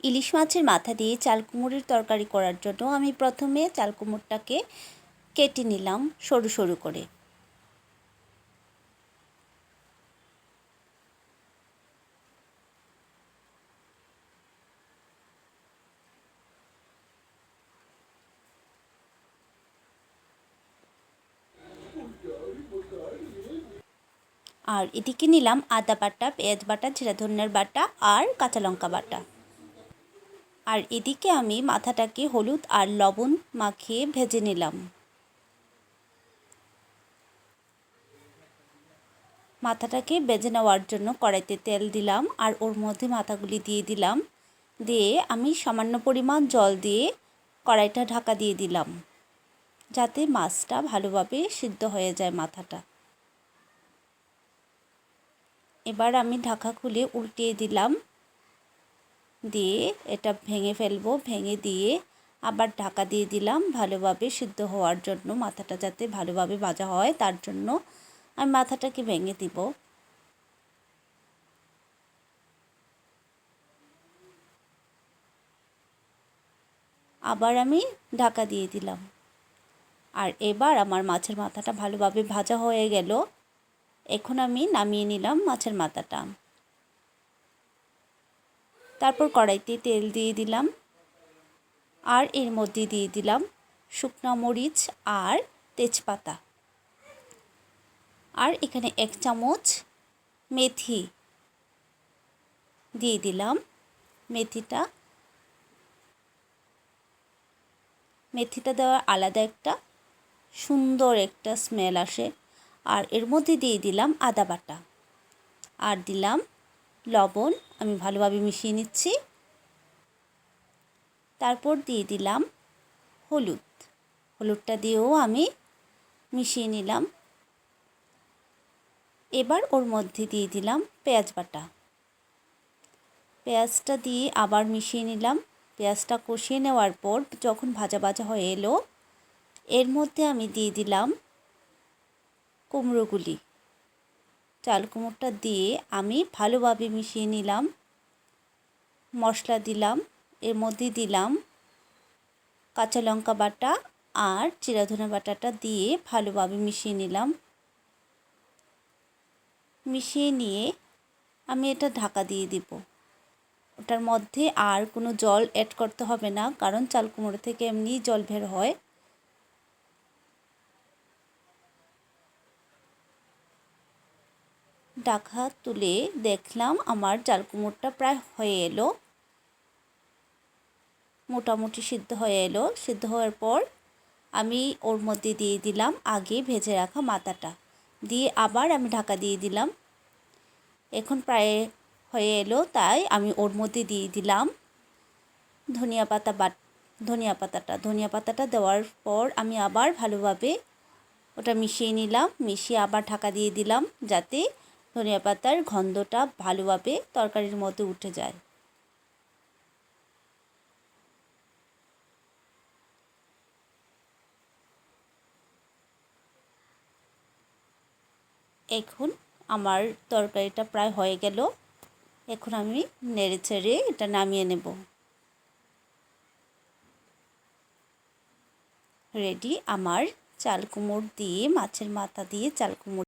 ইলিশ মাছের মাথা দিয়ে চাল কুমড়োর তরকারি করার জন্য আমি প্রথমে চাল কুমড়োটাকে কেটে নিলাম সরু সরু করে। আর এদিকে নিলাম আদা বাটা, পেঁয়াজ বাটা, জিরা ধনিয়ার বাটা আর কাঁচা লঙ্কা বাটা। আর এদিকে আমি মাথাটাকে হলুদ আর লবণ মাখিয়ে ভেজে নিলাম। মাথাটাকে ভেজে নেওয়ার জন্য কড়াইতে তেল দিলাম আর ওর মধ্যে মাথাগুলি দিয়ে দিলাম। দিয়ে আমি সামান্য পরিমাণ জল দিয়ে কড়াইটা ঢাকা দিয়ে দিলাম, যাতে মাছটা ভালোভাবে সিদ্ধ হয়ে যায় মাথাটা। এবার আমি ঢাকা খুলে উল্টিয়ে দিলাম, দিয়ে এটা ভেঙে ফেলবো। ভেঙে দিয়ে আবার ঢাকা দিয়ে দিলাম ভালোভাবে সিদ্ধ হওয়ার জন্য, মাথাটা যাতে ভালোভাবে ভাজা হয় তার জন্য আমি মাথাটাকে ভেঙে দিব। আবার আমি ঢাকা দিয়ে দিলাম। আর এবার আমার মাছের মাথাটা ভালোভাবে ভাজা হয়ে গেল। এখন আমি নামিয়ে নিলাম মাছের মাথাটা। তারপর কড়াইতে তেল দিয়ে দিলাম আর এর মধ্যে দিয়ে দিলাম শুকনো মরিচ আর তেজপাতা। আর এখানে 1 চামচ মেথি দিয়ে দিলাম। মেথিটা দেওয়ার আলাদা একটা সুন্দর একটা স্মেল আসে। আর এর মধ্যে দিয়ে দিলাম আদা বাটা আর দিলাম লবণ। আমি ভালোভাবে মিশিয়ে নিচ্ছি। তারপর দিয়ে দিলাম হলুদটা দিয়েও আমি মিশিয়ে নিলাম। এবার ওর মধ্যে দিয়ে দিলাম পেঁয়াজ বাটা। পেঁয়াজটা দিয়ে আবার মিশিয়ে নিলাম। পেঁয়াজটা কষিয়ে নেওয়ার পর যখন ভাজা ভাজা হয়ে এলো, এর মধ্যে আমি দিয়ে দিলাম কুমড়োগুলি। চাল কুমড়োটা দিয়ে আমি ভালোভাবে মিশিয়ে নিলাম। মশলা দিলাম, এর মধ্যে দিলাম কাঁচা লঙ্কা বাটা আর জিরা ধনিয়া বাটাটা দিয়ে ভালোভাবে মিশিয়ে নিলাম। মিশিয়ে নিয়ে আমি এটা ঢাকা দিয়ে দিব। ওটার মধ্যে আর কোনো জল অ্যাড করতে হবে না, কারণ চাল কুমড়ো থেকে এমনি জল বের হয়। ঢাকা তুলে দেখলাম আমার চাল কুমড়োটা প্রায় হয়ে এলো, মোটামুটি সিদ্ধ হয়ে এলো। সিদ্ধ হওয়ার পর আমি ওর মধ্যে দিয়ে দিলাম আগে ভেজে রাখা মাথাটা, দিয়ে আবার আমি ঢাকা দিয়ে দিলাম। এখন প্রায় হয়ে এলো, তাই আমি ওর মধ্যে দিয়ে দিলাম ধনিয়া পাতাটা দেওয়ার পর আমি আবার ভালোভাবে ওটা মিশিয়ে নিলাম। মিশিয়ে আবার ঢাকা দিয়ে দিলাম, যাতে ধনিয়া পাতার গন্ধটা ভালোভাবে তরকারির মধ্যে উঠে যায়। এখন আমার তরকারিটা প্রায় হয়ে গেল। এখন আমি নেড়ে চেড়ে এটা নামিয়ে নেব। রেডি আমার চাল কুমড়ো দিয়ে মাছের মাথা দিয়ে চাল কুমড়ো।